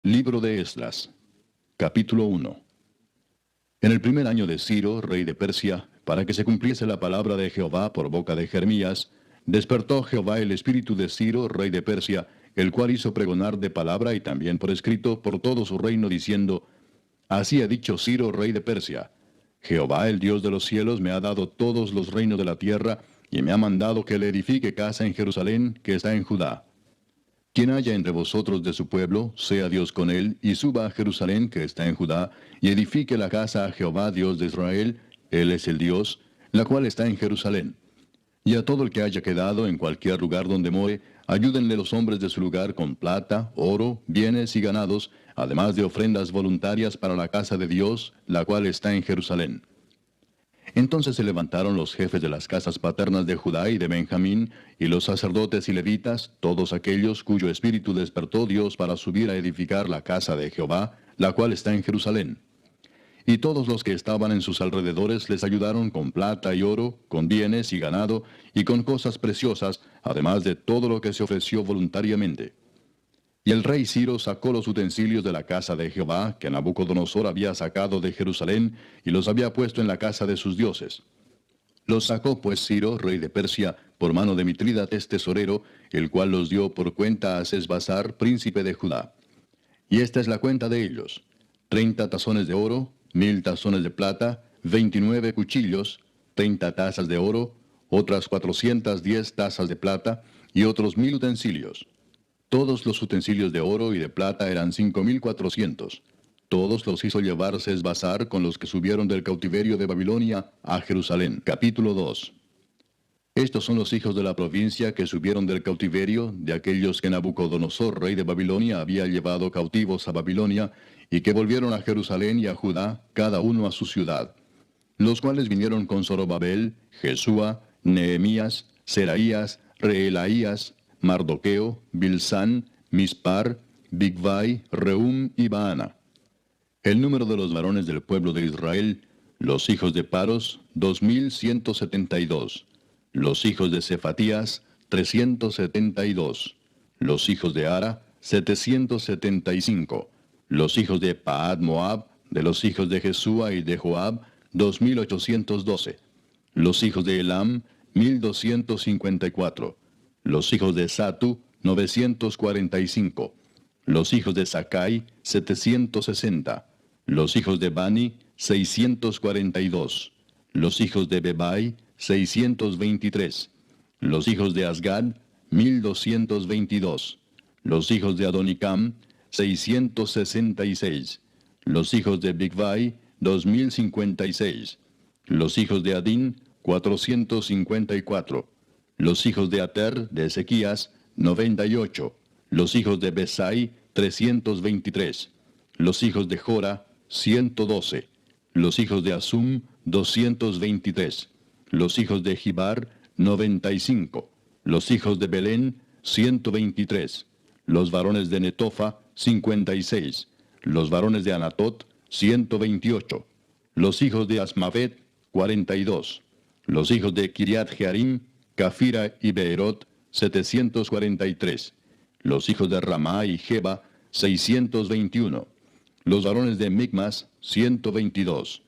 Libro de Esdras, capítulo 1. En el primer año de Ciro, rey de Persia, para que se cumpliese la palabra de Jehová por boca de Jeremías, despertó Jehová el espíritu de Ciro, rey de Persia, el cual hizo pregonar de palabra y también por escrito por todo su reino, diciendo: Así ha dicho Ciro, rey de Persia: Jehová, el Dios de los cielos, me ha dado todos los reinos de la tierra, y me ha mandado que le edifique casa en Jerusalén, que está en Judá. Quien haya entre vosotros de su pueblo, sea Dios con él, y suba a Jerusalén, que está en Judá, y edifique la casa a Jehová, Dios de Israel, él es el Dios, la cual está en Jerusalén. Y a todo el que haya quedado en cualquier lugar donde more, ayúdenle los hombres de su lugar con plata, oro, bienes y ganados, además de ofrendas voluntarias para la casa de Dios, la cual está en Jerusalén. Entonces se levantaron los jefes de las casas paternas de Judá y de Benjamín, y los sacerdotes y levitas, todos aquellos cuyo espíritu despertó Dios para subir a edificar la casa de Jehová, la cual está en Jerusalén. Y todos los que estaban en sus alrededores les ayudaron con plata y oro, con bienes y ganado, y con cosas preciosas, además de todo lo que se ofreció voluntariamente. Y el rey Ciro sacó los utensilios de la casa de Jehová, que Nabucodonosor había sacado de Jerusalén, y los había puesto en la casa de sus dioses. Los sacó pues Ciro, rey de Persia, por mano de Mitrídates tesorero, el cual los dio por cuenta a Sesbazar, príncipe de Judá. Y esta es la cuenta de ellos: 30 tazones de oro, 1000 tazones de plata, 29 cuchillos, 30 tazas de oro, otras 410 tazas de plata, y otros 1000 utensilios. Todos los utensilios de oro y de plata eran 5400. Todos los hizo llevar Sesbazar con los que subieron del cautiverio de Babilonia a Jerusalén. Capítulo 2. Estos son los hijos de la provincia que subieron del cautiverio, de aquellos que Nabucodonosor, rey de Babilonia, había llevado cautivos a Babilonia, y que volvieron a Jerusalén y a Judá, cada uno a su ciudad. Los cuales vinieron con Zorobabel, Jesúa, Nehemías, Seraías, Reelaías, Mardoqueo, Bilsán, Mispar, Bigvai, Reum y Baana. El número de los varones del pueblo de Israel, los hijos de Paros, 2172. Los hijos de Cefatías, 372. Los hijos de Ara, 775. Los hijos de Paad Moab, de los hijos de Jesúa y de Joab, 2812. Los hijos de Elam, 1254. Los hijos de Satu, 945. Los hijos de Sakai, 760. Los hijos de Bani, 642. Los hijos de Bebai, 623. Los hijos de Asgad, 1222. Los hijos de Adonicam, 666. Los hijos de Bigvai, 2056. Los hijos de Adín, 454. Los hijos de Ater, de Ezequías, 98. Los hijos de Besai, 323. Los hijos de Jora, 112. Los hijos de Asum, 223. Los hijos de Gibar, 95. Los hijos de Belén, 123. Los varones de Netofa, 56. Los varones de Anatot, 128. Los hijos de Asmavet, 42. Los hijos de Kiriat Jearim, Cafira y Beerot, 743. Los hijos de Ramá y Jeba, 621. Los varones de Micmas, 122.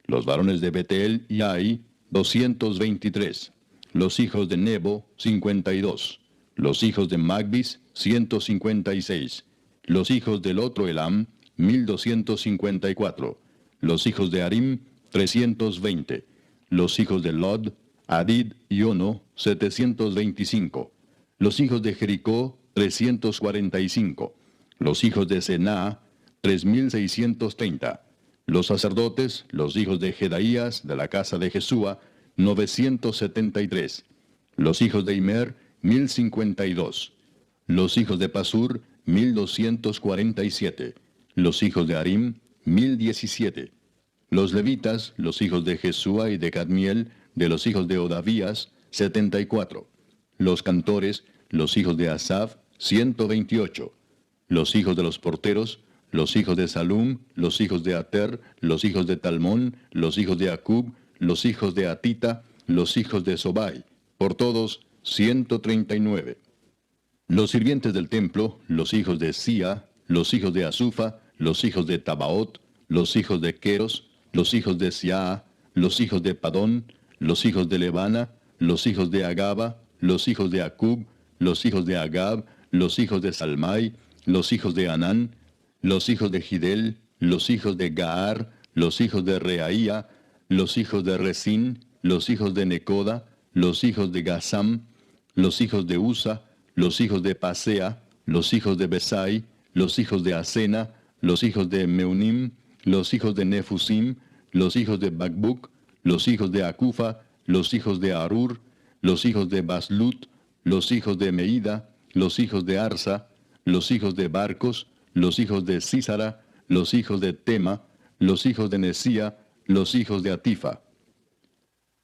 Los varones de Betel y Ai, 223. Los hijos de Nebo, 52. Los hijos de Magbis, 156. Los hijos del otro Elam, 1254. Los hijos de Arim, 320. Los hijos de Lod, Adid y Ono, 725. Los hijos de Jericó, 345. Los hijos de Sená, 3630. Los sacerdotes, los hijos de Jedaías, de la casa de Jesúa, 973. Los hijos de Imer, 1052. Los hijos de Pasur, 1247. Los hijos de Arim, 1017. Los levitas, los hijos de Jesúa y de Cadmiel, de los hijos de Odavías, 74. Los cantores, los hijos de Asaf, 128. Los hijos de los porteros, los hijos de Salum, los hijos de Ater, los hijos de Talmón, los hijos de Acub, los hijos de Atita, los hijos de Sobai, por todos 139. Los sirvientes del templo, los hijos de Sia, los hijos de Asufa, los hijos de Tabaot, los hijos de Queros, los hijos de Siaa, los hijos de Padón, los hijos de Lebana, los hijos de Agaba, los hijos de Acub, los hijos de Agab, los hijos de Salmai, los hijos de Anán, los hijos de Gidel, los hijos de Gaar, los hijos de Reaía, los hijos de Resín, los hijos de Necoda, los hijos de Gasam, los hijos de Usa, los hijos de Pasea, los hijos de Besai, los hijos de Asena, los hijos de Meunim, los hijos de Nefusim, los hijos de Bakbuk, los hijos de Acufa, los hijos de Arur, los hijos de Baslut, los hijos de Meida, los hijos de Arsa, los hijos de Barcos, los hijos de Sísara, los hijos de Tema, los hijos de Nesía, los hijos de Atifa.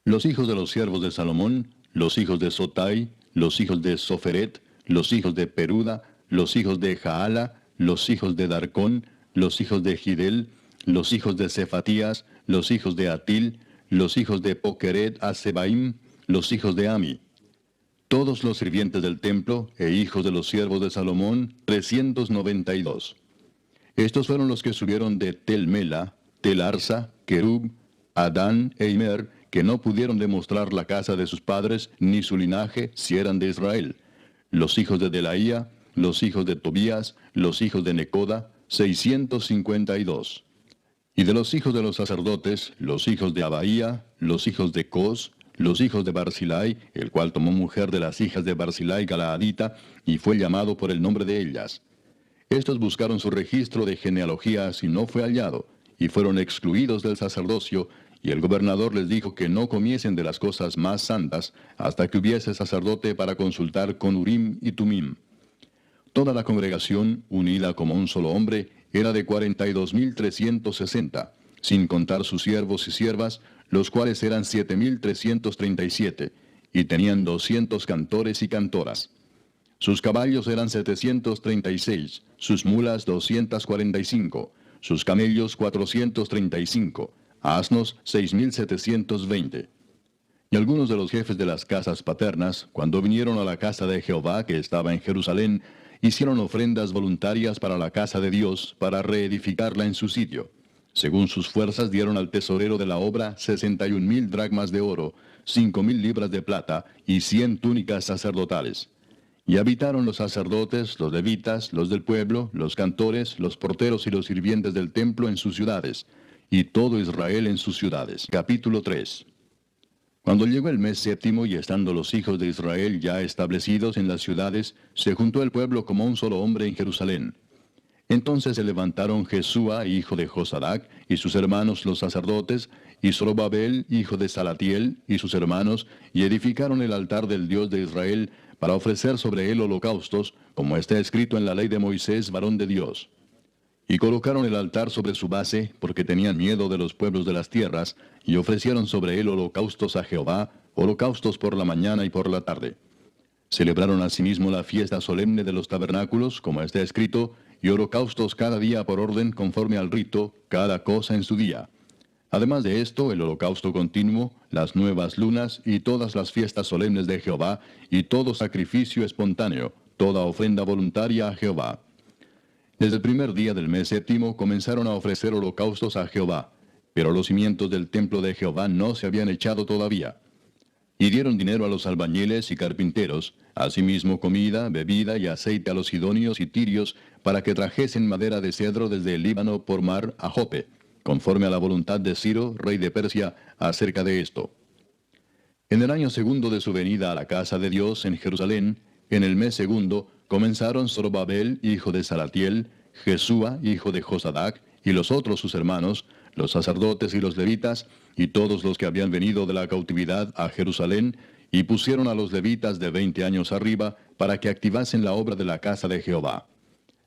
Los hijos de los siervos de Salomón, los hijos de Sotai, los hijos de Soferet, los hijos de Peruda, los hijos de Jaala, los hijos de Darcón, los hijos de Gidel, los hijos de Cefatías, los hijos de Atil, los hijos de Pokeret Asebaim, los hijos de Ami. Todos los sirvientes del templo e hijos de los siervos de Salomón, 392. Estos fueron los que subieron de Tel Mela, Tel Arsa, Kerub, Adán e Imer, que no pudieron demostrar la casa de sus padres ni su linaje si eran de Israel. Los hijos de Delaía, los hijos de Tobías, los hijos de Necoda, 652. Y de los hijos de los sacerdotes, los hijos de Abaía, los hijos de Cos, los hijos de Barzilai, el cual tomó mujer de las hijas de Barzilai Galaadita, y fue llamado por el nombre de ellas. Estos buscaron su registro de genealogías y no fue hallado, y fueron excluidos del sacerdocio, y el gobernador les dijo que no comiesen de las cosas más santas, hasta que hubiese sacerdote para consultar con Urim y Tumim. Toda la congregación, unida como un solo hombre, era de 42.360, sin contar sus siervos y siervas, los cuales eran 7.337, y tenían 200 cantores y cantoras. Sus caballos eran 736, sus mulas 245, sus camellos 435, asnos 6.720. Y algunos de los jefes de las casas paternas, cuando vinieron a la casa de Jehová que estaba en Jerusalén, hicieron ofrendas voluntarias para la casa de Dios, para reedificarla en su sitio. Según sus fuerzas dieron al tesorero de la obra 61.000 dracmas de oro, 5.000 libras de plata y 100 túnicas sacerdotales. Y habitaron los sacerdotes, los levitas, los del pueblo, los cantores, los porteros y los sirvientes del templo en sus ciudades, y todo Israel en sus ciudades. Capítulo 3. Cuando llegó el mes séptimo y estando los hijos de Israel ya establecidos en las ciudades, se juntó el pueblo como un solo hombre en Jerusalén. Entonces se levantaron Jesúa, hijo de Josadac, y sus hermanos los sacerdotes, y Zorobabel, hijo de Salatiel, y sus hermanos, y edificaron el altar del Dios de Israel, para ofrecer sobre él holocaustos, como está escrito en la ley de Moisés, varón de Dios. Y colocaron el altar sobre su base, porque tenían miedo de los pueblos de las tierras, y ofrecieron sobre él holocaustos a Jehová, holocaustos por la mañana y por la tarde. Celebraron asimismo la fiesta solemne de los tabernáculos, como está escrito, y holocaustos cada día por orden conforme al rito, cada cosa en su día. Además de esto, el holocausto continuo, las nuevas lunas y todas las fiestas solemnes de Jehová, y todo sacrificio espontáneo, toda ofrenda voluntaria a Jehová. Desde el primer día del mes séptimo comenzaron a ofrecer holocaustos a Jehová, pero los cimientos del templo de Jehová no se habían echado todavía. Y dieron dinero a los albañiles y carpinteros, asimismo comida, bebida y aceite a los sidonios y tirios, para que trajesen madera de cedro desde el Líbano por mar a Jope, conforme a la voluntad de Ciro, rey de Persia, acerca de esto. En el año segundo de su venida a la casa de Dios en Jerusalén, en el mes segundo, comenzaron Zorobabel, hijo de Salatiel, Jesúa, hijo de Josadac, y los otros sus hermanos, los sacerdotes y los levitas, y todos los que habían venido de la cautividad a Jerusalén, y pusieron a los levitas de 20 años arriba, para que activasen la obra de la casa de Jehová.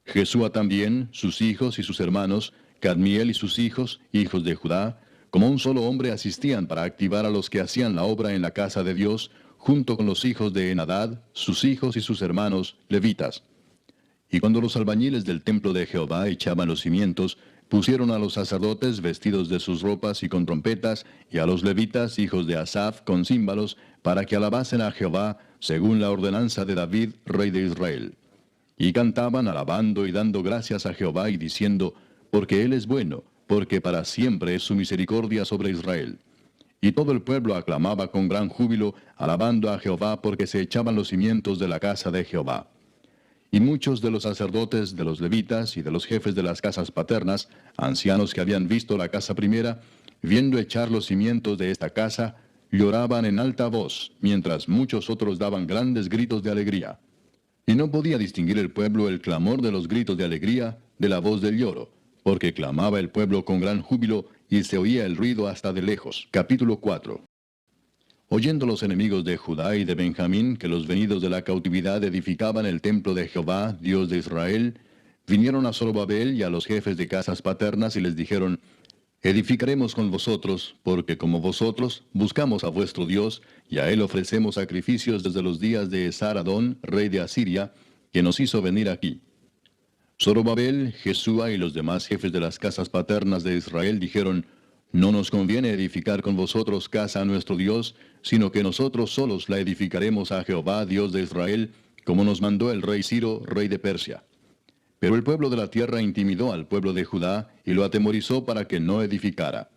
Jesúa también, sus hijos y sus hermanos, Cadmiel y sus hijos, hijos de Judá, como un solo hombre asistían para activar a los que hacían la obra en la casa de Dios, junto con los hijos de Enadad, sus hijos y sus hermanos, levitas. Y cuando los albañiles del templo de Jehová echaban los cimientos, pusieron a los sacerdotes vestidos de sus ropas y con trompetas, y a los levitas, hijos de Asaph, con címbalos, para que alabasen a Jehová, según la ordenanza de David, rey de Israel. y cantaban alabando y dando gracias a Jehová y diciendo, porque Él es bueno, porque para siempre es su misericordia sobre Israel. Y todo el pueblo aclamaba con gran júbilo, alabando a Jehová, porque se echaban los cimientos de la casa de Jehová. Y muchos de los sacerdotes, de los levitas y de los jefes de las casas paternas, ancianos que habían visto la casa primera, viendo echar los cimientos de esta casa, lloraban en alta voz, mientras muchos otros daban grandes gritos de alegría. Y no podía distinguir el pueblo el clamor de los gritos de alegría de la voz del lloro, porque clamaba el pueblo con gran júbilo, y se oía el ruido hasta de lejos. Capítulo 4. Oyendo los enemigos de Judá y de Benjamín que los venidos de la cautividad edificaban el templo de Jehová, Dios de Israel, vinieron a Zorobabel y a los jefes de casas paternas y les dijeron, edificaremos con vosotros, porque como vosotros buscamos a vuestro Dios, y a él ofrecemos sacrificios desde los días de Esar-Adón, rey de Asiria, que nos hizo venir aquí. Zorobabel, Jesúa y los demás jefes de las casas paternas de Israel dijeron, no nos conviene edificar con vosotros casa a nuestro Dios, sino que nosotros solos la edificaremos a Jehová, Dios de Israel, como nos mandó el rey Ciro, rey de Persia. Pero el pueblo de la tierra intimidó al pueblo de Judá y lo atemorizó para que no edificara.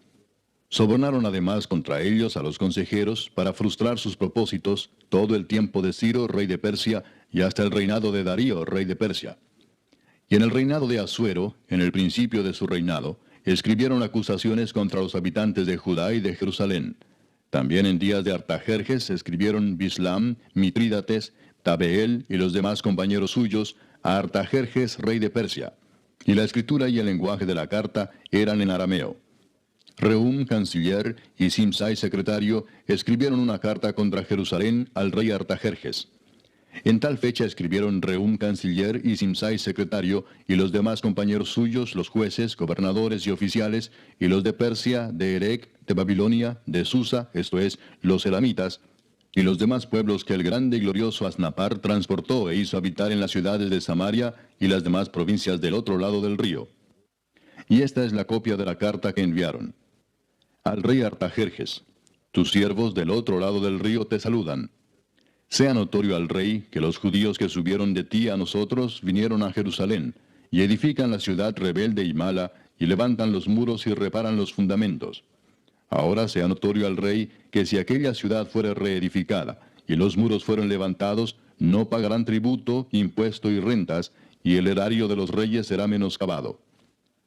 Sobornaron además contra ellos a los consejeros para frustrar sus propósitos todo el tiempo de Ciro, rey de Persia, y hasta el reinado de Darío, rey de Persia. Y en el reinado de Asuero, en el principio de su reinado, escribieron acusaciones contra los habitantes de Judá y de Jerusalén. También en días de Artajerjes escribieron Bislam, Mitrídates, Tabeel y los demás compañeros suyos a Artajerjes, rey de Persia. Y la escritura y el lenguaje de la carta eran en arameo. Rehum, canciller, y Simsai, secretario, escribieron una carta contra Jerusalén al rey Artajerjes. En tal fecha escribieron Rehum, canciller, y Simsai, secretario, y los demás compañeros suyos, los jueces, gobernadores y oficiales, y los de Persia, de Erec, de Babilonia, de Susa, esto es, los elamitas, y los demás pueblos que el grande y glorioso Asnapar transportó e hizo habitar en las ciudades de Samaria y las demás provincias del otro lado del río. Y esta es la copia de la carta que enviaron. Al rey Artajerjes, tus siervos del otro lado del río te saludan. Sea notorio al rey que los judíos que subieron de ti a nosotros vinieron a Jerusalén, y edifican la ciudad rebelde y mala, y levantan los muros y reparan los fundamentos. Ahora sea notorio al rey que si aquella ciudad fuera reedificada, y los muros fueron levantados, no pagarán tributo, impuesto y rentas, y el erario de los reyes será menoscabado.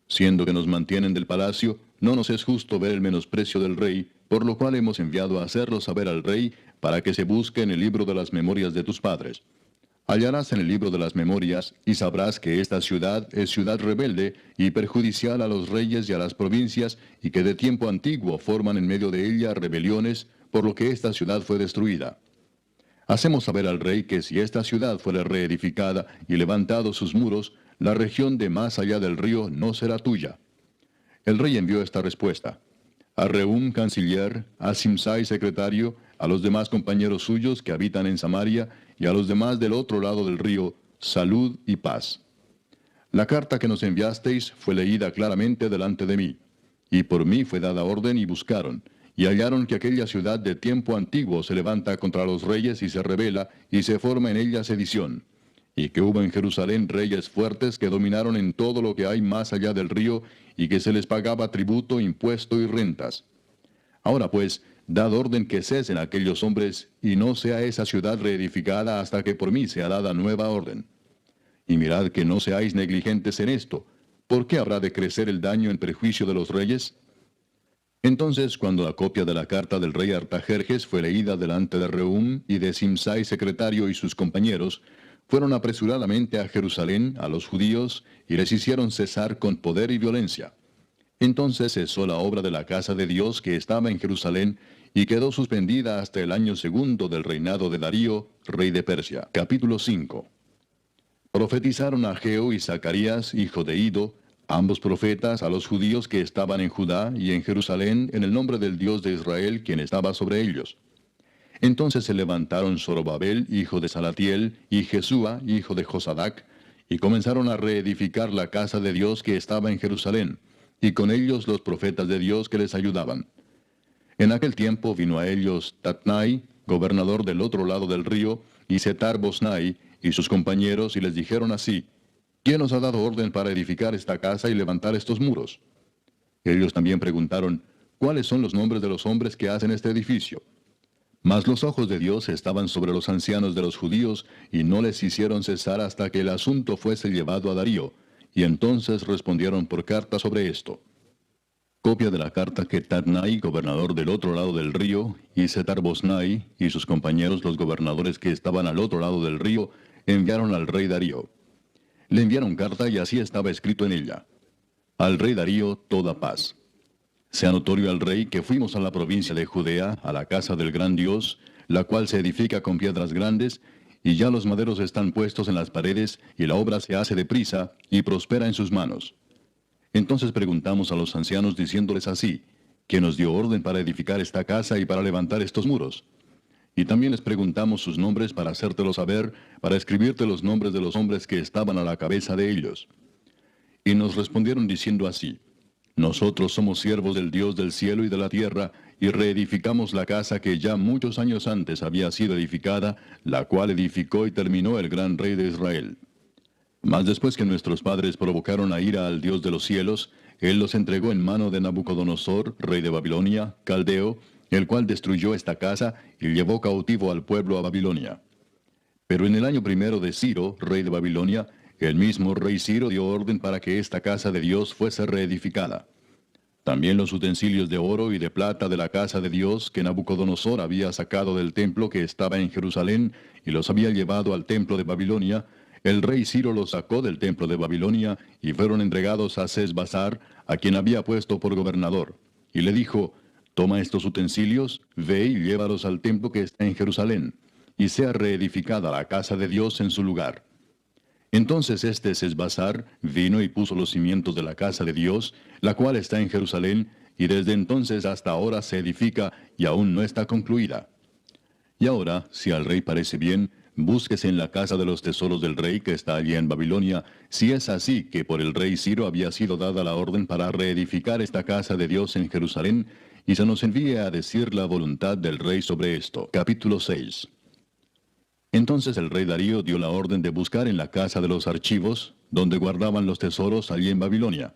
Siendo que nos mantienen del palacio, no nos es justo ver el menosprecio del rey, por lo cual hemos enviado a hacerlo saber al rey, para que se busque en el libro de las memorias de tus padres. Hallarás en el libro de las memorias, y sabrás que esta ciudad es ciudad rebelde y perjudicial a los reyes y a las provincias, y que de tiempo antiguo forman en medio de ella rebeliones, por lo que esta ciudad fue destruida. Hacemos saber al rey que si esta ciudad fuera reedificada y levantados sus muros, la región de más allá del río no será tuya. El rey envió esta respuesta. A Rehum, canciller, a Simsai, secretario, a los demás compañeros suyos que habitan en Samaria, y a los demás del otro lado del río, salud y paz. La carta que nos enviasteis fue leída claramente delante de mí, y por mí fue dada orden y buscaron, y hallaron que aquella ciudad de tiempo antiguo se levanta contra los reyes y se rebela, y se forma en ella sedición, y que hubo en Jerusalén reyes fuertes que dominaron en todo lo que hay más allá del río, y que se les pagaba tributo, impuesto y rentas. Ahora pues, dad orden que cesen aquellos hombres, y no sea esa ciudad reedificada hasta que por mí sea dada nueva orden. Y mirad que no seáis negligentes en esto. ¿Por qué habrá de crecer el daño en perjuicio de los reyes? Entonces, cuando la copia de la carta del rey Artajerjes fue leída delante de Rehum y de Simsai, secretario, y sus compañeros, fueron apresuradamente a Jerusalén, a los judíos, y les hicieron cesar con poder y violencia. Entonces cesó la obra de la casa de Dios que estaba en Jerusalén, y quedó suspendida hasta el año segundo del reinado de Darío, rey de Persia. Capítulo 5. Profetizaron Ageo y Zacarías, hijo de Ido, ambos profetas, a los judíos que estaban en Judá y en Jerusalén, en el nombre del Dios de Israel, quien estaba sobre ellos. Entonces se levantaron Zorobabel, hijo de Salatiel, y Jesúa, hijo de Josadac, y comenzaron a reedificar la casa de Dios que estaba en Jerusalén, y con ellos los profetas de Dios que les ayudaban. En aquel tiempo vino a ellos Tatnai, gobernador del otro lado del río, y Setar Bosnai, y sus compañeros y les dijeron así: ¿Quién os ha dado orden para edificar esta casa y levantar estos muros? Ellos también preguntaron: ¿Cuáles son los nombres de los hombres que hacen este edificio? Mas los ojos de Dios estaban sobre los ancianos de los judíos, y no les hicieron cesar hasta que el asunto fuese llevado a Darío, y entonces respondieron por carta sobre esto. Copia de la carta que Tatnai, gobernador del otro lado del río, y Setar-Boznai y sus compañeros, los gobernadores que estaban al otro lado del río, enviaron al rey Darío. Le enviaron carta y así estaba escrito en ella: Al rey Darío toda paz. Sea notorio al rey que fuimos a la provincia de Judea, a la casa del gran Dios, la cual se edifica con piedras grandes, y ya los maderos están puestos en las paredes, y la obra se hace deprisa, y prospera en sus manos. Entonces preguntamos a los ancianos diciéndoles así: ¿Quién nos dio orden para edificar esta casa y para levantar estos muros? Y también les preguntamos sus nombres para hacértelo saber, para escribirte los nombres de los hombres que estaban a la cabeza de ellos. Y nos respondieron diciendo así: Nosotros somos siervos del Dios del cielo y de la tierra, y reedificamos la casa que ya muchos años antes había sido edificada, la cual edificó y terminó el gran rey de Israel. Mas después que nuestros padres provocaron a ira al Dios de los cielos, Él los entregó en mano de Nabucodonosor, rey de Babilonia, caldeo, el cual destruyó esta casa y llevó cautivo al pueblo a Babilonia. Pero en el año primero de Ciro, rey de Babilonia, el mismo rey Ciro dio orden para que esta casa de Dios fuese reedificada. También los utensilios de oro y de plata de la casa de Dios que Nabucodonosor había sacado del templo que estaba en Jerusalén y los había llevado al templo de Babilonia, el rey Ciro los sacó del templo de Babilonia y fueron entregados a Sesbazar, a quien había puesto por gobernador. Y le dijo: Toma estos utensilios, ve y llévalos al templo que está en Jerusalén, y sea reedificada la casa de Dios en su lugar. Entonces este Sesbazar vino y puso los cimientos de la casa de Dios, la cual está en Jerusalén, y desde entonces hasta ahora se edifica y aún no está concluida. Y ahora, si al rey parece bien, búsquese en la casa de los tesoros del rey que está allí en Babilonia, si es así que por el rey Ciro había sido dada la orden para reedificar esta casa de Dios en Jerusalén, y se nos envíe a decir la voluntad del rey sobre esto. Capítulo 6. Entonces el rey Darío dio la orden de buscar en la casa de los archivos, donde guardaban los tesoros allí en Babilonia.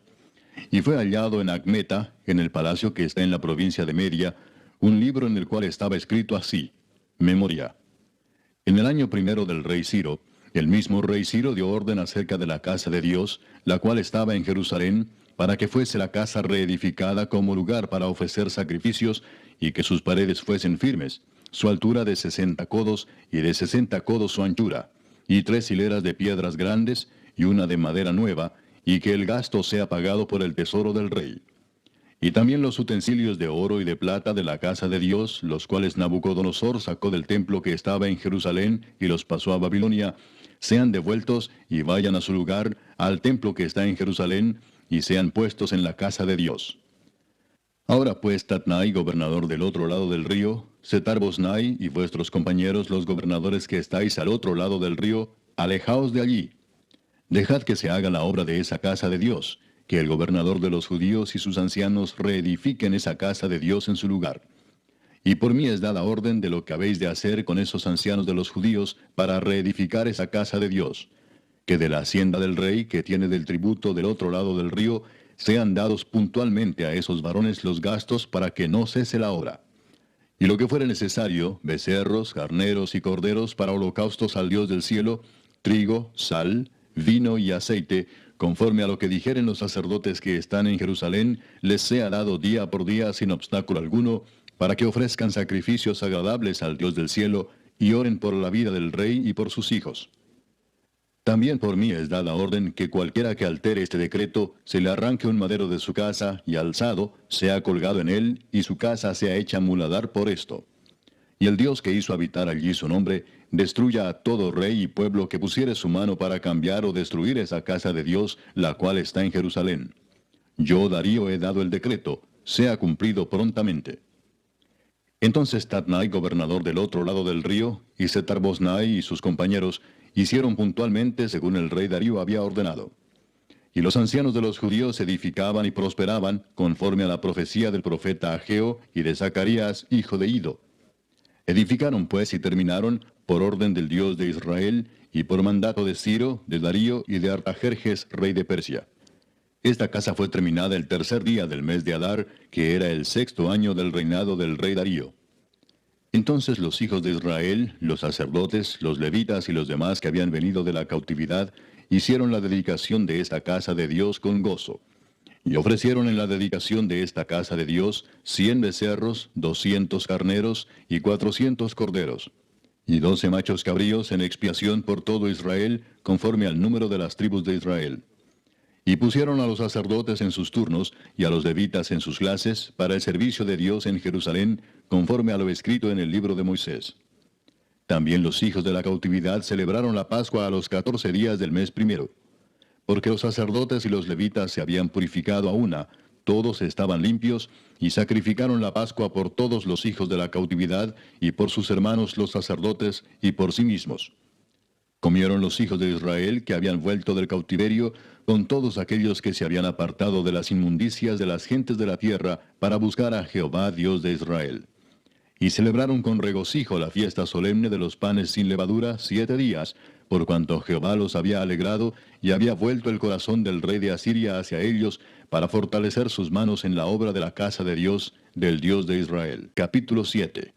Y fue hallado en Acmeta, en el palacio que está en la provincia de Media, un libro en el cual estaba escrito así: Memoria. En el año primero del rey Ciro, el mismo rey Ciro dio orden acerca de la casa de Dios, la cual estaba en Jerusalén, para que fuese la casa reedificada como lugar para ofrecer sacrificios, y que sus paredes fuesen firmes, su altura de 60 codos, y de 60 codos su anchura, y 3 hileras de piedras grandes, y una de madera nueva, y que el gasto sea pagado por el tesoro del rey. Y también los utensilios de oro y de plata de la casa de Dios, los cuales Nabucodonosor sacó del templo que estaba en Jerusalén y los pasó a Babilonia, sean devueltos y vayan a su lugar, al templo que está en Jerusalén, y sean puestos en la casa de Dios. Ahora pues, Tatnai, gobernador del otro lado del río, Setar-Boznai y vuestros compañeros los gobernadores que estáis al otro lado del río, alejaos de allí. Dejad que se haga la obra de esa casa de Dios, que el gobernador de los judíos y sus ancianos reedifiquen esa casa de Dios en su lugar. Y por mí es dada orden de lo que habéis de hacer con esos ancianos de los judíos para reedificar esa casa de Dios, que de la hacienda del rey que tiene del tributo del otro lado del río, sean dados puntualmente a esos varones los gastos para que no cese la obra. Y lo que fuere necesario, becerros, carneros y corderos para holocaustos al Dios del cielo, trigo, sal, vino y aceite, conforme a lo que dijeren los sacerdotes que están en Jerusalén, les sea dado día por día sin obstáculo alguno, para que ofrezcan sacrificios agradables al Dios del cielo, y oren por la vida del rey y por sus hijos. También por mí es dada orden que cualquiera que altere este decreto, se le arranque un madero de su casa, y alzado, sea colgado en él, y su casa sea hecha muladar por esto. Y el Dios que hizo habitar allí su nombre, destruya a todo rey y pueblo que pusiere su mano para cambiar o destruir esa casa de Dios, la cual está en Jerusalén. Yo, Darío, he dado el decreto, sea cumplido prontamente. Entonces Tatnai, gobernador del otro lado del río, y Setar-Boznai y sus compañeros, hicieron puntualmente según el rey Darío había ordenado. Y los ancianos de los judíos edificaban y prosperaban, conforme a la profecía del profeta Ageo y de Zacarías, hijo de Ido. Edificaron pues y terminaron, por orden del Dios de Israel, y por mandato de Ciro, de Darío y de Artajerjes, rey de Persia. Esta casa fue terminada el tercer día del mes de Adar, que era el sexto año del reinado del rey Darío. Entonces los hijos de Israel, los sacerdotes, los levitas y los demás que habían venido de la cautividad, hicieron la dedicación de esta casa de Dios con gozo. Y ofrecieron en la dedicación de esta casa de Dios 100 becerros, 200 carneros y 400 corderos, y 12 machos cabríos en expiación por todo Israel, conforme al número de las tribus de Israel. Y pusieron a los sacerdotes en sus turnos, y a los levitas en sus clases, para el servicio de Dios en Jerusalén, conforme a lo escrito en el libro de Moisés. También los hijos de la cautividad celebraron la Pascua a los 14 días del mes primero. Porque los sacerdotes y los levitas se habían purificado a una, todos estaban limpios, y sacrificaron la Pascua por todos los hijos de la cautividad, y por sus hermanos los sacerdotes, y por sí mismos. Comieron los hijos de Israel que habían vuelto del cautiverio, con todos aquellos que se habían apartado de las inmundicias de las gentes de la tierra, para buscar a Jehová Dios de Israel. Y celebraron con regocijo la fiesta solemne de los panes sin levadura 7 días, por cuanto Jehová los había alegrado, y había vuelto el corazón del rey de Asiria hacia ellos, para fortalecer sus manos en la obra de la casa de Dios, del Dios de Israel. Capítulo 7.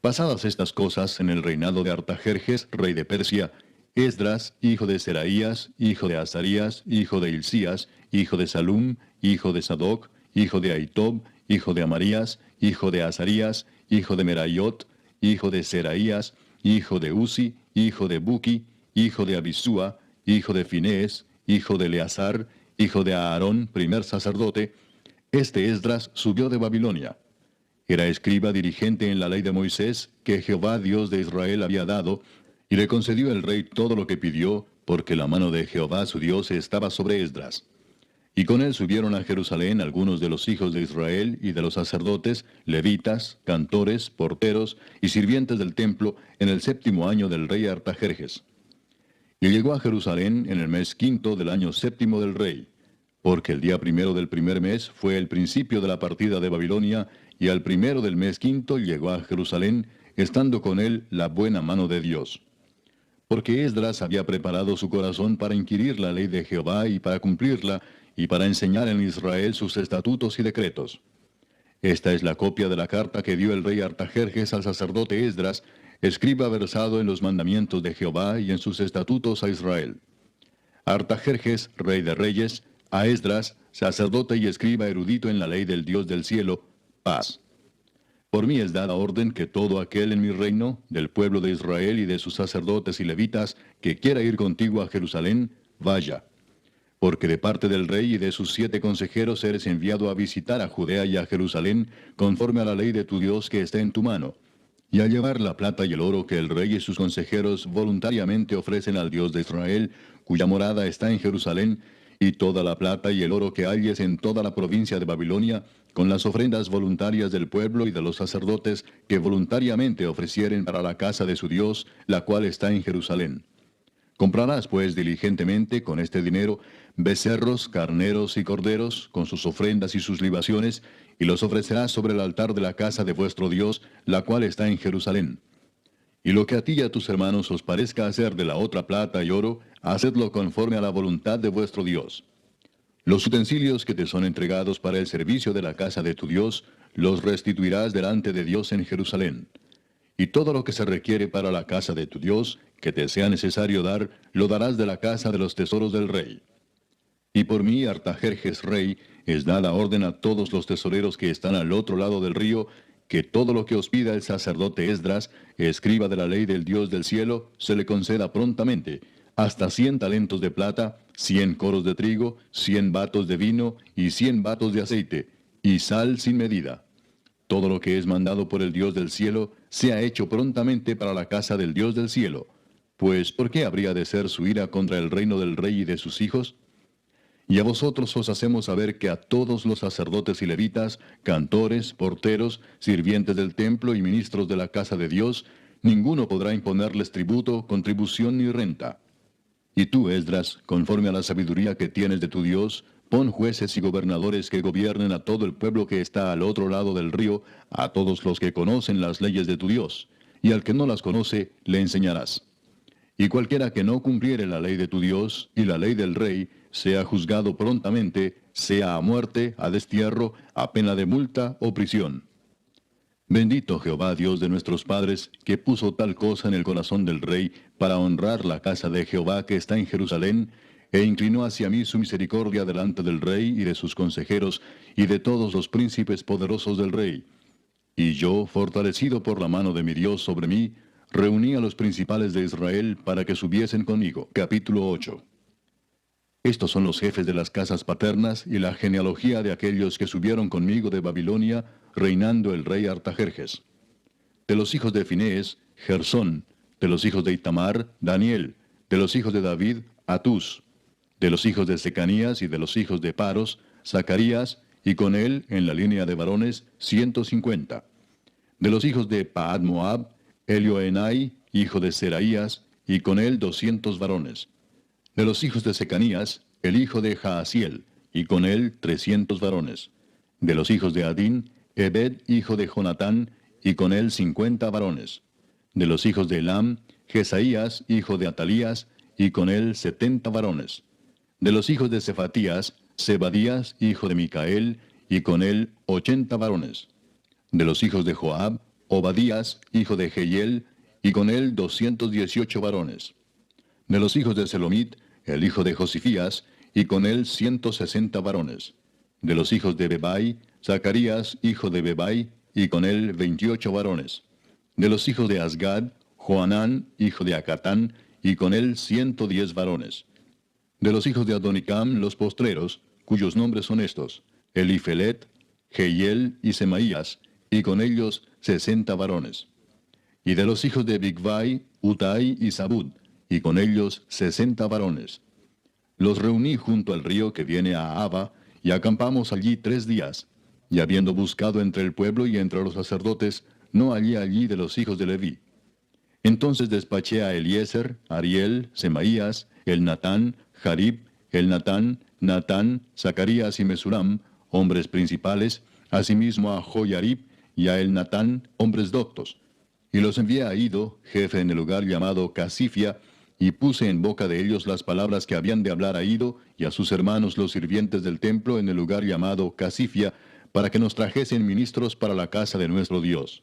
Pasadas estas cosas en el reinado de Artajerjes, rey de Persia, Esdras, hijo de Seraías, hijo de Azarías, hijo de Hilcías, hijo de Salum, hijo de Sadoc, hijo de Ahitob, hijo de Amarías, hijo de Azarías, hijo de Meraiot, hijo de Seraías, hijo de Uzi, hijo de Buki, hijo de Abisúa, hijo de Finés, hijo de Eleazar, hijo de Aarón, primer sacerdote. Este Esdras subió de Babilonia. Era escriba dirigente en la ley de Moisés, que Jehová Dios de Israel había dado, y le concedió el rey todo lo que pidió, porque la mano de Jehová su Dios estaba sobre Esdras. Y con él subieron a Jerusalén algunos de los hijos de Israel y de los sacerdotes, levitas, cantores, porteros y sirvientes del templo, en el 7º año del rey Artajerjes. Y llegó a Jerusalén en el mes 5 del año 7 del rey, porque el día primero del primer mes fue el principio de la partida de Babilonia, y al primero del mes 5 llegó a Jerusalén, estando con él la buena mano de Dios. Porque Esdras había preparado su corazón para inquirir la ley de Jehová y para cumplirla, y para enseñar en Israel sus estatutos y decretos. Esta es la copia de la carta que dio el rey Artajerjes al sacerdote Esdras, escriba versado en los mandamientos de Jehová y en sus estatutos a Israel. Artajerjes, rey de reyes, a Esdras, sacerdote y escriba erudito en la ley del Dios del cielo, paz. Por mí es dada orden que todo aquel en mi reino, del pueblo de Israel y de sus sacerdotes y levitas, que quiera ir contigo a Jerusalén, vaya. Porque de parte del rey y de sus 7 consejeros eres enviado a visitar a Judea y a Jerusalén, conforme a la ley de tu Dios que está en tu mano, y a llevar la plata y el oro que el rey y sus consejeros voluntariamente ofrecen al Dios de Israel, cuya morada está en Jerusalén, y toda la plata y el oro que halles en toda la provincia de Babilonia, con las ofrendas voluntarias del pueblo y de los sacerdotes que voluntariamente ofrecieren para la casa de su Dios, la cual está en Jerusalén. Comprarás pues diligentemente con este dinero becerros, carneros y corderos, con sus ofrendas y sus libaciones, y los ofrecerás sobre el altar de la casa de vuestro Dios, la cual está en Jerusalén. Y lo que a ti y a tus hermanos os parezca hacer de la otra plata y oro, hacedlo conforme a la voluntad de vuestro Dios. Los utensilios que te son entregados para el servicio de la casa de tu Dios, los restituirás delante de Dios en Jerusalén. Y todo lo que se requiere para la casa de tu Dios, que te sea necesario dar, lo darás de la casa de los tesoros del rey. Y por mí, Artajerjes rey, es dada orden a todos los tesoreros que están al otro lado del río, que todo lo que os pida el sacerdote Esdras, escriba de la ley del Dios del cielo, se le conceda prontamente, hasta 100 talentos de plata, 100 coros de trigo, 100 batos de vino y 100 batos de aceite, y sal sin medida. Todo lo que es mandado por el Dios del cielo, sea hecho prontamente para la casa del Dios del cielo. Pues, ¿por qué habría de ser su ira contra el reino del rey y de sus hijos? Y a vosotros os hacemos saber que a todos los sacerdotes y levitas, cantores, porteros, sirvientes del templo y ministros de la casa de Dios, ninguno podrá imponerles tributo, contribución ni renta. Y tú, Esdras, conforme a la sabiduría que tienes de tu Dios, pon jueces y gobernadores que gobiernen a todo el pueblo que está al otro lado del río, a todos los que conocen las leyes de tu Dios, y al que no las conoce, le enseñarás. Y cualquiera que no cumpliere la ley de tu Dios y la ley del rey, sea juzgado prontamente, sea a muerte, a destierro, a pena de multa o prisión. Bendito Jehová Dios de nuestros padres, que puso tal cosa en el corazón del rey para honrar la casa de Jehová que está en Jerusalén, e inclinó hacia mí su misericordia delante del rey y de sus consejeros y de todos los príncipes poderosos del rey. Y yo, fortalecido por la mano de mi Dios sobre mí, reuní a los principales de Israel para que subiesen conmigo. Capítulo 8. Estos son los jefes de las casas paternas y la genealogía de aquellos que subieron conmigo de Babilonia, reinando el rey Artajerjes. De los hijos de Finés, Gersón; de los hijos de Itamar, Daniel; de los hijos de David, Atús; de los hijos de Secanías y de los hijos de Paros, Zacarías, y con él, en la línea de varones, 150. De los hijos de Paad Moab, Elioenai, hijo de Seraías, y con él 200 varones. De los hijos de Secanías, el hijo de Jaasiel, y con él 300 varones. De los hijos de Adín, Ebed, hijo de Jonatán, y con él 50 varones. De los hijos de Elam, Jesaías, hijo de Atalías, y con él 70 varones. De los hijos de Cefatías, Zebadías, hijo de Micael, y con él 80 varones. De los hijos de Joab, Obadías, hijo de Jehiel, y con él 218 varones. De los hijos de Selomit, el hijo de Josifías, y con él 160 varones. De los hijos de Bebai, Zacarías, hijo de Bebai, y con él 28 varones. De los hijos de Asgad, Joanán, hijo de Acatán, y con él 110 varones. De los hijos de Adonicam, los postreros, cuyos nombres son estos: Elifelet, Jehiel y Semaías, y con ellos 60 varones. Y de los hijos de Bigvai, Utai y Zabud, y con ellos 60 varones. Los reuní junto al río que viene a Abba, y acampamos allí 3 días. Y habiendo buscado entre el pueblo y entre los sacerdotes, no hallé allí de los hijos de Leví. Entonces despaché a Eliezer, Ariel, Semaías, Elnatán, Jarib, Elnatán, Natán, Zacarías y Mesulam, hombres principales, asimismo a Joyarib y a Elnatán, hombres doctos. Y los envié a Ido, jefe en el lugar llamado Casifia, y puse en boca de ellos las palabras que habían de hablar a Ido y a sus hermanos los sirvientes del templo en el lugar llamado Casifia, para que nos trajesen ministros para la casa de nuestro Dios.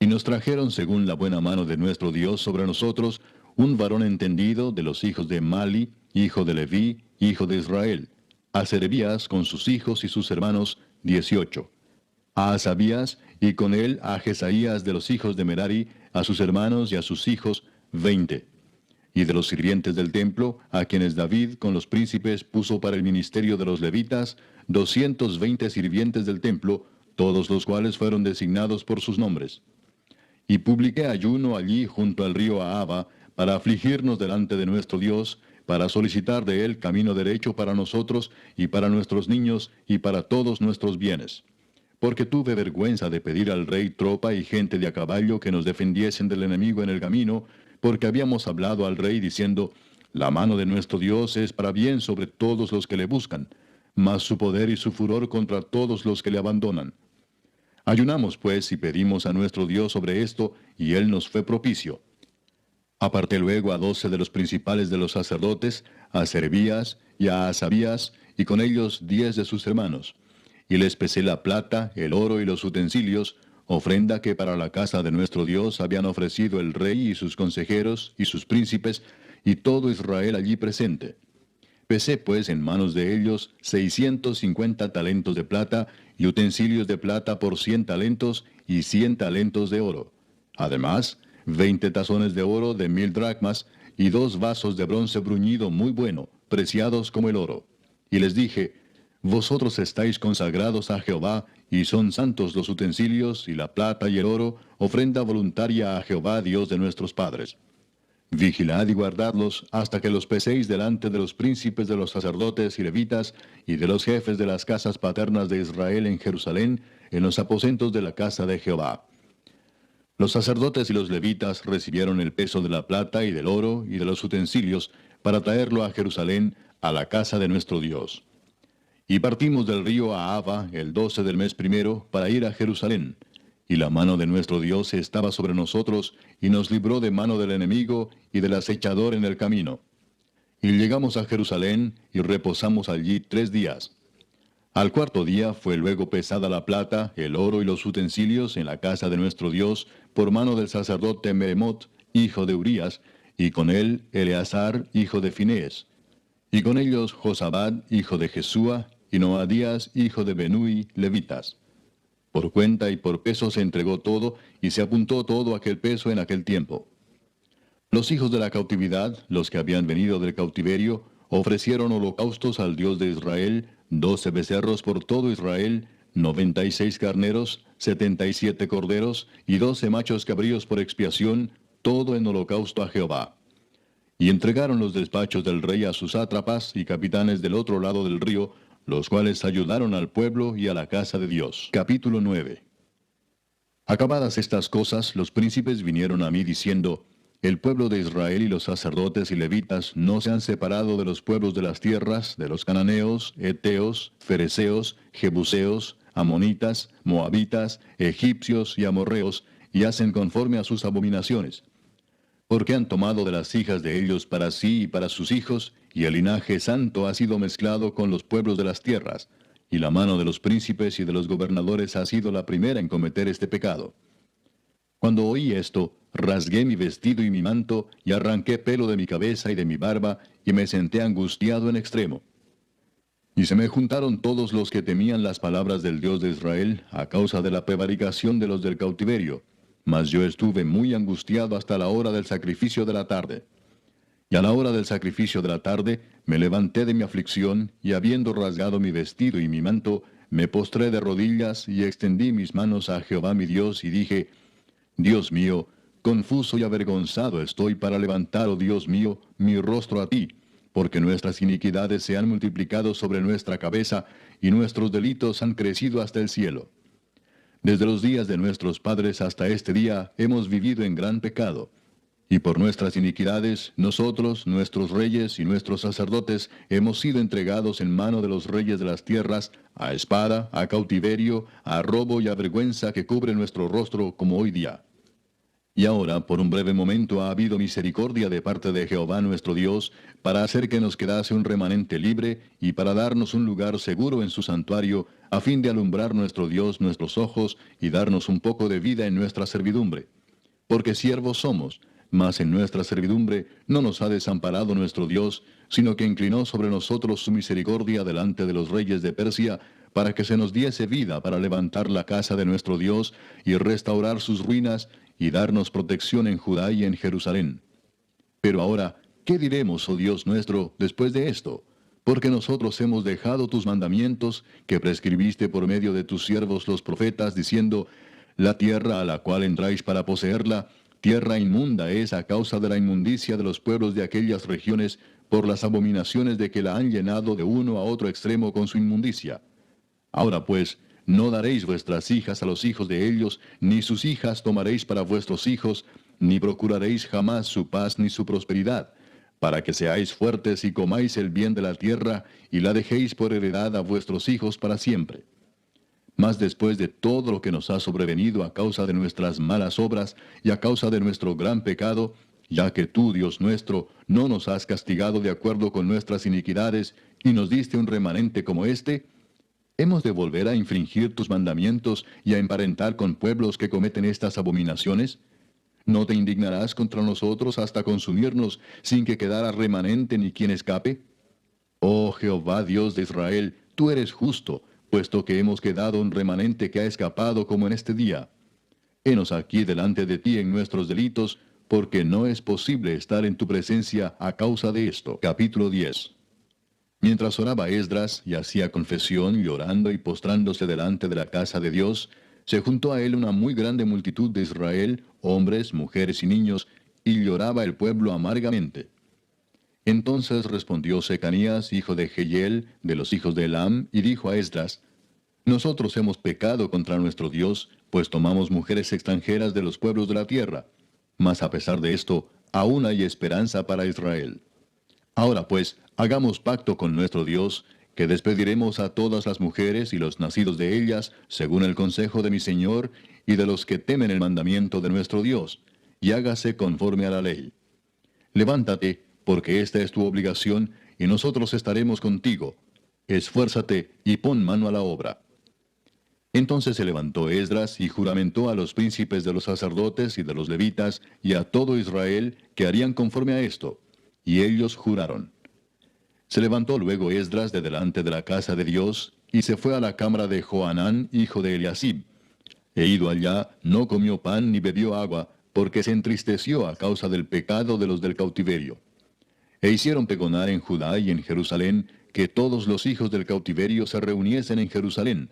Y nos trajeron según la buena mano de nuestro Dios sobre nosotros, un varón entendido de los hijos de Mali, hijo de Leví, hijo de Israel; a Serebías con sus hijos y sus hermanos, 18; a Asabías, y con él a Jesaías de los hijos de Merari, a sus hermanos y a sus hijos, 20. Y de los sirvientes del templo, a quienes David con los príncipes puso para el ministerio de los levitas, 220 sirvientes del templo, todos los cuales fueron designados por sus nombres. Y publiqué ayuno allí junto al río Ahaba, para afligirnos delante de nuestro Dios, para solicitar de él camino derecho para nosotros, y para nuestros niños, y para todos nuestros bienes. Porque tuve vergüenza de pedir al rey tropa y gente de a caballo que nos defendiesen del enemigo en el camino, porque habíamos hablado al rey diciendo: la mano de nuestro Dios es para bien sobre todos los que le buscan, mas su poder y su furor contra todos los que le abandonan. Ayunamos pues y pedimos a nuestro Dios sobre esto, y él nos fue propicio. Aparté luego a 12 de los principales de los sacerdotes, a Serebías y a Asabías, y con ellos 10 de sus hermanos. Y les pesé la plata, el oro y los utensilios, ofrenda que para la casa de nuestro Dios habían ofrecido el rey y sus consejeros y sus príncipes, y todo Israel allí presente. Pesé pues en manos de ellos 650 talentos de plata, y utensilios de plata por 100 talentos, y 100 talentos de oro. Además, 20 tazones de oro de 1000 dracmas, y 2 vasos de bronce bruñido muy bueno, preciados como el oro. Y les dije: vosotros estáis consagrados a Jehová, y son santos los utensilios, y la plata y el oro, ofrenda voluntaria a Jehová Dios de nuestros padres. Vigilad y guardadlos hasta que los peséis delante de los príncipes de los sacerdotes y levitas, y de los jefes de las casas paternas de Israel en Jerusalén, en los aposentos de la casa de Jehová. Los sacerdotes y los levitas recibieron el peso de la plata y del oro y de los utensilios, para traerlo a Jerusalén, a la casa de nuestro Dios. Y partimos del río Ahava el 12 del mes primero, para ir a Jerusalén. Y la mano de nuestro Dios estaba sobre nosotros, y nos libró de mano del enemigo y del acechador en el camino. Y llegamos a Jerusalén, y reposamos allí 3 días. Al cuarto día fue luego pesada la plata, el oro y los utensilios en la casa de nuestro Dios, por mano del sacerdote Meremot, hijo de Urías, y con él Eleazar, hijo de Finés, y con ellos Josabad, hijo de Jesúa, y Noadías, hijo de Benui, levitas. Por cuenta y por peso se entregó todo, y se apuntó todo aquel peso en aquel tiempo. Los hijos de la cautividad, los que habían venido del cautiverio, ofrecieron holocaustos al Dios de Israel, 12 becerros por todo Israel, 96 carneros, 77 corderos, y 12 machos cabríos por expiación, todo en holocausto a Jehová. Y entregaron los despachos del rey a sus sátrapas y capitanes del otro lado del río, los cuales ayudaron al pueblo y a la casa de Dios. Capítulo 9. Acabadas estas cosas, los príncipes vinieron a mí diciendo, el pueblo de Israel y los sacerdotes y levitas no se han separado de los pueblos de las tierras, de los cananeos, heteos, fereceos, jebuseos, amonitas, moabitas, egipcios y amorreos, y hacen conforme a sus abominaciones. Porque han tomado de las hijas de ellos para sí y para sus hijos, y el linaje santo ha sido mezclado con los pueblos de las tierras, y la mano de los príncipes y de los gobernadores ha sido la primera en cometer este pecado. Cuando oí esto, rasgué mi vestido y mi manto, y arranqué pelo de mi cabeza y de mi barba, y me senté angustiado en extremo. Y se me juntaron todos los que temían las palabras del Dios de Israel, a causa de la prevaricación de los del cautiverio. Mas yo estuve muy angustiado hasta la hora del sacrificio de la tarde. Y a la hora del sacrificio de la tarde, me levanté de mi aflicción, y habiendo rasgado mi vestido y mi manto, me postré de rodillas, y extendí mis manos a Jehová mi Dios, y dije, Dios mío, confuso y avergonzado estoy para levantar, oh Dios mío, mi rostro a ti, porque nuestras iniquidades se han multiplicado sobre nuestra cabeza, y nuestros delitos han crecido hasta el cielo. Desde los días de nuestros padres hasta este día hemos vivido en gran pecado. Y por nuestras iniquidades, nosotros, nuestros reyes y nuestros sacerdotes, hemos sido entregados en mano de los reyes de las tierras, a espada, a cautiverio, a robo y a vergüenza que cubre nuestro rostro como hoy día. Y ahora, por un breve momento, ha habido misericordia de parte de Jehová nuestro Dios, para hacer que nos quedase un remanente libre, y para darnos un lugar seguro en su santuario, a fin de alumbrar nuestro Dios nuestros ojos, y darnos un poco de vida en nuestra servidumbre. Porque siervos somos, mas en nuestra servidumbre no nos ha desamparado nuestro Dios, sino que inclinó sobre nosotros su misericordia delante de los reyes de Persia, para que se nos diese vida para levantar la casa de nuestro Dios, y restaurar sus ruinas, y darnos protección en Judá y en Jerusalén. Pero ahora, ¿qué diremos, oh Dios nuestro, después de esto? Porque nosotros hemos dejado tus mandamientos, que prescribiste por medio de tus siervos los profetas, diciendo, la tierra a la cual entráis para poseerla, tierra inmunda es a causa de la inmundicia de los pueblos de aquellas regiones, por las abominaciones de que la han llenado de uno a otro extremo con su inmundicia. Ahora pues, no daréis vuestras hijas a los hijos de ellos, ni sus hijas tomaréis para vuestros hijos, ni procuraréis jamás su paz ni su prosperidad, para que seáis fuertes y comáis el bien de la tierra, y la dejéis por heredad a vuestros hijos para siempre. Mas después de todo lo que nos ha sobrevenido a causa de nuestras malas obras y a causa de nuestro gran pecado, ya que tú, Dios nuestro, no nos has castigado de acuerdo con nuestras iniquidades, y nos diste un remanente como este, ¿hemos de volver a infringir tus mandamientos y a emparentar con pueblos que cometen estas abominaciones? ¿No te indignarás contra nosotros hasta consumirnos, sin que quedara remanente ni quien escape? Oh Jehová Dios de Israel, tú eres justo, puesto que hemos quedado un remanente que ha escapado como en este día. Henos aquí delante de ti en nuestros delitos, porque no es posible estar en tu presencia a causa de esto. Capítulo 10. Mientras oraba Esdras y hacía confesión, llorando y postrándose delante de la casa de Dios, se juntó a él una muy grande multitud de Israel, hombres, mujeres y niños, y lloraba el pueblo amargamente. Entonces respondió Secanías, hijo de Jehiel, de los hijos de Elam, y dijo a Esdras, nosotros hemos pecado contra nuestro Dios, pues tomamos mujeres extranjeras de los pueblos de la tierra. Mas a pesar de esto, aún hay esperanza para Israel. Ahora pues, hagamos pacto con nuestro Dios, que despediremos a todas las mujeres y los nacidos de ellas, según el consejo de mi Señor, y de los que temen el mandamiento de nuestro Dios, y hágase conforme a la ley. Levántate, porque esta es tu obligación, y nosotros estaremos contigo. Esfuérzate y pon mano a la obra. Entonces se levantó Esdras y juramentó a los príncipes de los sacerdotes y de los levitas y a todo Israel que harían conforme a esto. Y ellos juraron. Se levantó luego Esdras de delante de la casa de Dios y se fue a la cámara de Johanán, hijo de Eliasib. E ido allá, no comió pan ni bebió agua, porque se entristeció a causa del pecado de los del cautiverio. E hicieron pregonar en Judá y en Jerusalén que todos los hijos del cautiverio se reuniesen en Jerusalén,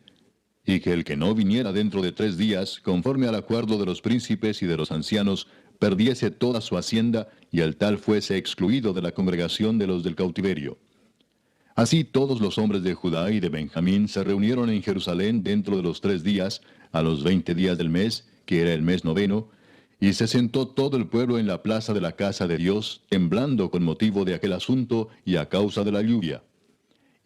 y que el que no viniera dentro de 3 días, conforme al acuerdo de los príncipes y de los ancianos, perdiese toda su hacienda, y el tal fuese excluido de la congregación de los del cautiverio. Así todos los hombres de Judá y de Benjamín se reunieron en Jerusalén dentro de los 3 días, a los 20 días del mes, que era el mes noveno, y se sentó todo el pueblo en la plaza de la casa de Dios, temblando con motivo de aquel asunto y a causa de la lluvia.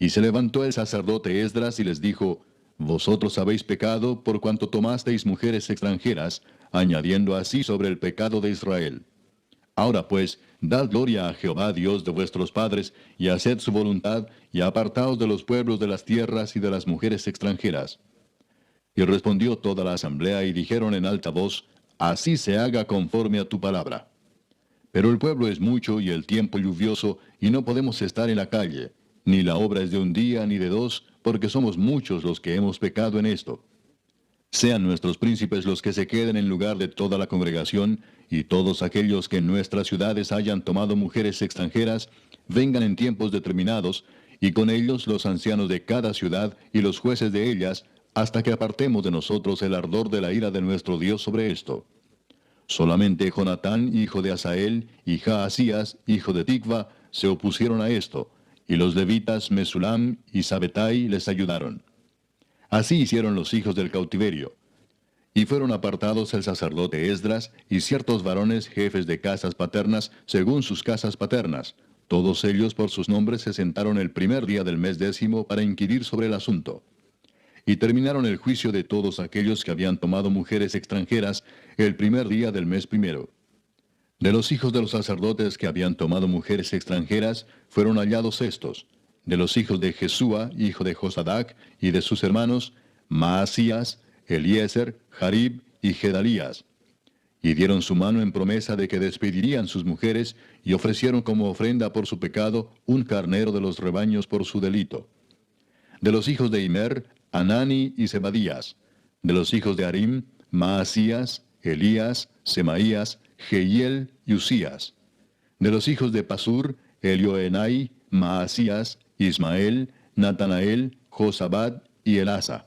Y se levantó el sacerdote Esdras y les dijo: Vosotros habéis pecado por cuanto tomasteis mujeres extranjeras, añadiendo así sobre el pecado de Israel. Ahora pues, dad gloria a Jehová Dios de vuestros padres, y haced su voluntad, y apartaos de los pueblos de las tierras y de las mujeres extranjeras. Y respondió toda la asamblea y dijeron en alta voz: Así se haga conforme a tu palabra. Pero el pueblo es mucho y el tiempo lluvioso, y no podemos estar en la calle, ni la obra es de un día ni de 2, porque somos muchos los que hemos pecado en esto. Sean nuestros príncipes los que se queden en lugar de toda la congregación, y todos aquellos que en nuestras ciudades hayan tomado mujeres extranjeras, vengan en tiempos determinados, y con ellos los ancianos de cada ciudad y los jueces de ellas, hasta que apartemos de nosotros el ardor de la ira de nuestro Dios sobre esto. Solamente Jonatán, hijo de Asael, y Jaasías, hijo de Tikva, se opusieron a esto, y los levitas Mesulam y Sabetai les ayudaron. Así hicieron los hijos del cautiverio. Y fueron apartados el sacerdote Esdras y ciertos varones jefes de casas paternas según sus casas paternas. Todos ellos por sus nombres se sentaron el primer día del mes 10 para inquirir sobre el asunto. Y terminaron el juicio de todos aquellos que habían tomado mujeres extranjeras el primer día del mes 1. De los hijos de los sacerdotes que habían tomado mujeres extranjeras, fueron hallados estos: de los hijos de Jesúa, hijo de Josadac, y de sus hermanos, Maasías, Eliezer, Jarib y Gedalías. Y dieron su mano en promesa de que despedirían sus mujeres, y ofrecieron como ofrenda por su pecado un carnero de los rebaños por su delito. De los hijos de Immer, Anani y Zebadías. De los hijos de Harim, Maasías, Elías, Semaías, Jehiel y Usías. De los hijos de Pasur, Elioenai, Maasías, Ismael, Natanael, Josabad y Elasa.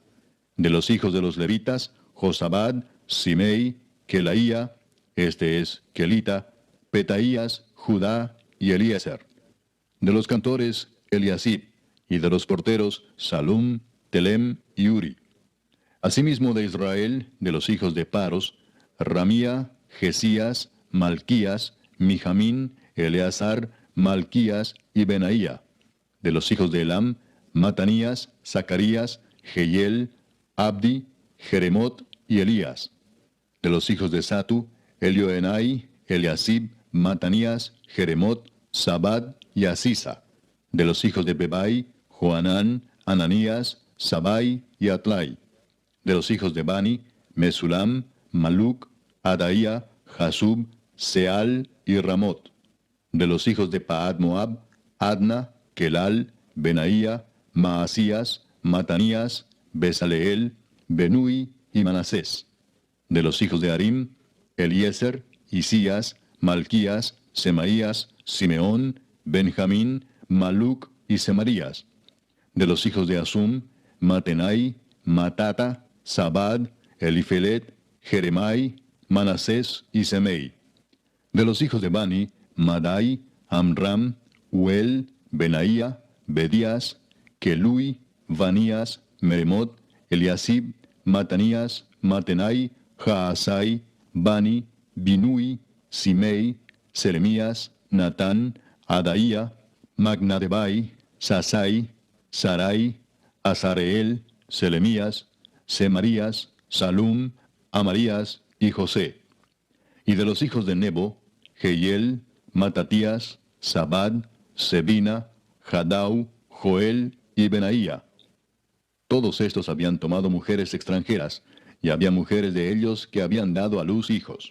De los hijos de los levitas, Josabad, Simei, Kelaía, este es Kelita, Petaías, Judá y Eliezer. De los cantores, Eliasib, y de los porteros, Salum, Telem y Uri. Asimismo de Israel, de los hijos de Paros, Ramía, Jesías, Malquías, Mijamín, Eleazar, Malquías y Benaía. De los hijos de Elam, Matanías, Zacarías, Jehiel, Abdi, Jeremot y Elías. De los hijos de Satu, Elioenai, Eliasib, Matanías, Jeremot, Sabad y Asisa. De los hijos de Bebai, Joanán, Ananías, Sabai y Atlai. De los hijos de Bani, Mesulam, Maluc, Adaía, Jasub, Seal y Ramot. De los hijos de Paad Moab, Adna, Kelal, Benaía, Maasías, Matanías, Besaleel, Benui y Manasés. De los hijos de Harim, Eliezer, Isías, Malquías, Semaías, Simeón, Benjamín, Maluc y Semarías. De los hijos de Asum, Matenai, Matata, Sabad, Elifelet, Jeremai, Manasés y Semei. De los hijos de Bani, Madai, Amram, Uel, Benaía, Bedías, Kelui, Vanías, Meremot, Eliasib, Matanías, Matenai, Jaasai, Bani, Binui, Simei, Seremías, Natán, Adaía, Magnadebai, Sasai, Sarai, Azareel, Selemías, Semarías, Salum, Amarías y José. Y de los hijos de Nebo, Jehiel, Matatías, Sabad, Sebina, Jadau, Joel y Benaía. Todos estos habían tomado mujeres extranjeras, y había mujeres de ellos que habían dado a luz hijos.